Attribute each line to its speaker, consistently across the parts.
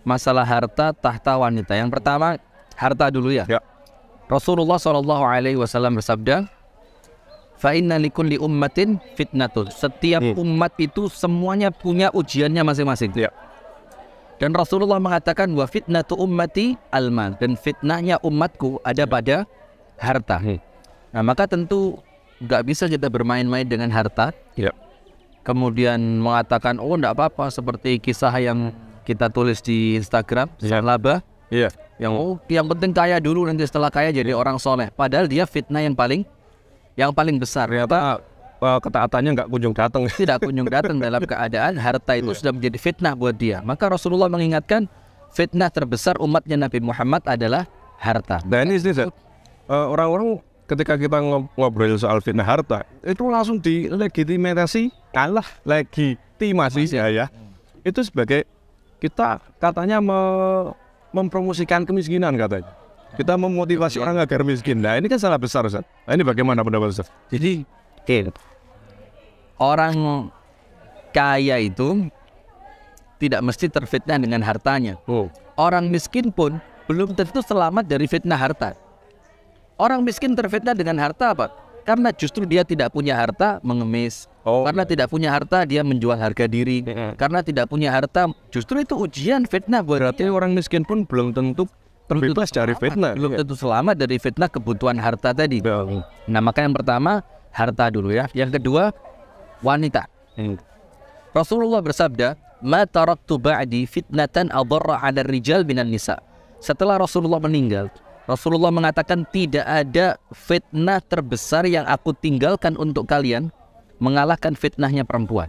Speaker 1: masalah harta tahta wanita. Yang pertama harta dulu ya. Rasulullah SAW bersabda, fa inna likulli ummatin fitnatun. Setiap umat itu semuanya punya ujiannya masing-masing. Dan Rasulullah mengatakan wa fitnatu ummati almal, dan fitnahnya umatku ada pada harta. Nah, maka tentu nggak bisa kita bermain-main dengan harta. Kemudian mengatakan oh enggak apa-apa, seperti kisah yang kita tulis di Instagram laba. Yang penting kaya dulu, nanti setelah kaya jadi orang soleh. Padahal dia fitnah yang paling besar.
Speaker 2: Ternyata ketaatannya nggak kunjung datang.
Speaker 1: Tidak kunjung datang dalam keadaan harta itu sudah menjadi fitnah buat dia. Maka Rasulullah mengingatkan fitnah terbesar umatnya Nabi Muhammad adalah harta.
Speaker 2: Dan ini orang-orang ketika kita ngobrol soal fitnah harta itu langsung dilegitimasi, legitimasi ya. Itu sebagai kita katanya mempromosikan kemiskinan katanya. Kita memotivasi orang agar miskin. Nah ini kan salah besar, Ustaz. Nah, ini bagaimana pendapat Ustaz?
Speaker 1: Jadi orang kaya itu tidak mesti terfitnah dengan hartanya. Orang miskin pun belum tentu selamat dari fitnah harta. Orang miskin terfitnah dengan harta apa? Karena justru dia tidak punya harta mengemis. Karena tidak punya harta dia menjual harga diri. Karena tidak punya harta justru itu ujian fitnah.
Speaker 2: Berarti orang miskin pun belum tentu terbebas dari fitnah.
Speaker 1: Belum tentu selamat dari fitnah kebutuhan harta tadi. Nah maka yang pertama harta dulu ya. Yang kedua wanita. Rasulullah bersabda, ma taraktu ba'di fitnatan adarra 'ala rijal minan nisa. Setelah Rasulullah meninggal, Rasulullah mengatakan tidak ada fitnah terbesar yang aku tinggalkan untuk kalian mengalahkan fitnahnya perempuan.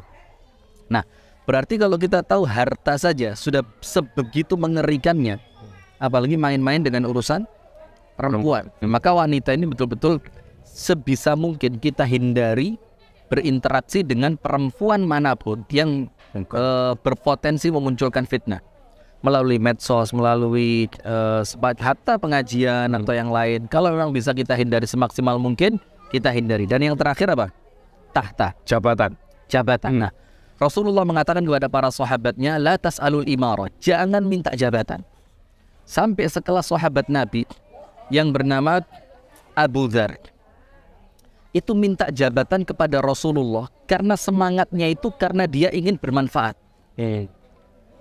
Speaker 1: Nah, berarti kalau kita tahu harta saja sudah sebegitu mengerikannya, apalagi main-main dengan urusan perempuan. Maka wanita ini betul-betul sebisa mungkin kita hindari berinteraksi dengan perempuan manapun yang berpotensi memunculkan fitnah. Melalui medsos, melalui hatta pengajian atau yang lain. Kalau memang bisa kita hindari semaksimal mungkin, kita hindari. Dan yang terakhir apa? Tahta, jabatan. Nah, Rasulullah mengatakan kepada para sahabatnya, la tas'alul imarah, jangan minta jabatan. Sampai sekelas sahabat Nabi yang bernama Abu Dzar itu minta jabatan kepada Rasulullah karena semangatnya itu karena dia ingin bermanfaat.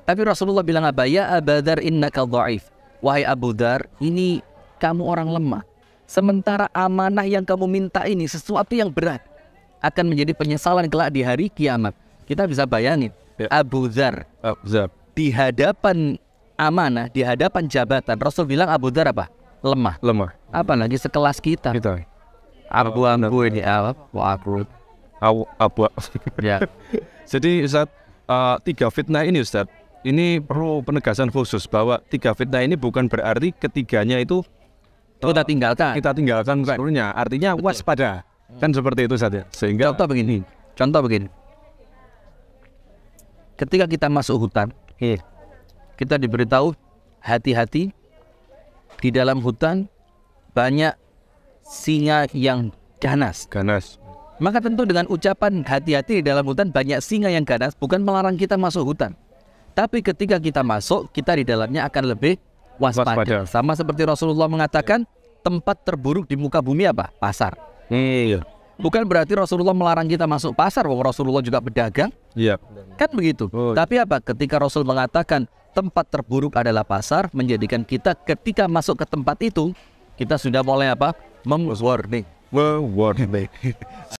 Speaker 1: Tapi Rasulullah bilang apa? Ya Abu Dzar innaka dha'if. Wahai Abu Dzar, ini kamu orang lemah. Sementara amanah yang kamu minta ini sesuatu yang berat, akan menjadi penyesalan kelak di hari kiamat. Kita bisa bayangin Abu Dzar di hadapan amanah, di hadapan jabatan. Rasul bilang Abu Dzar apa? Lemah. Apalagi sekelas kita. Abu ini ya.
Speaker 2: Jadi Ustaz, 3 fitnah ini Ustaz, ini perlu penegasan khusus bahwa 3 fitnah ini bukan berarti ketiganya itu
Speaker 1: kita tinggalkan
Speaker 2: seluruhnya. Artinya waspada. Kan seperti itu saja. Sehingga
Speaker 1: contoh begini. Ketika kita masuk hutan, kita diberitahu hati-hati, di dalam hutan banyak singa yang ganas. Maka tentu dengan ucapan hati-hati di dalam hutan banyak singa yang ganas bukan melarang kita masuk hutan. Tapi ketika kita masuk, kita di dalamnya akan lebih waspada. Sama seperti Rasulullah mengatakan, tempat terburuk di muka bumi apa? Pasar. Bukan berarti Rasulullah melarang kita masuk pasar, bahwa Rasulullah juga berdagang. Kan begitu. Tapi apa? Ketika Rasul mengatakan tempat terburuk adalah pasar, menjadikan kita ketika masuk ke tempat itu, kita sudah mulai apa? Warning.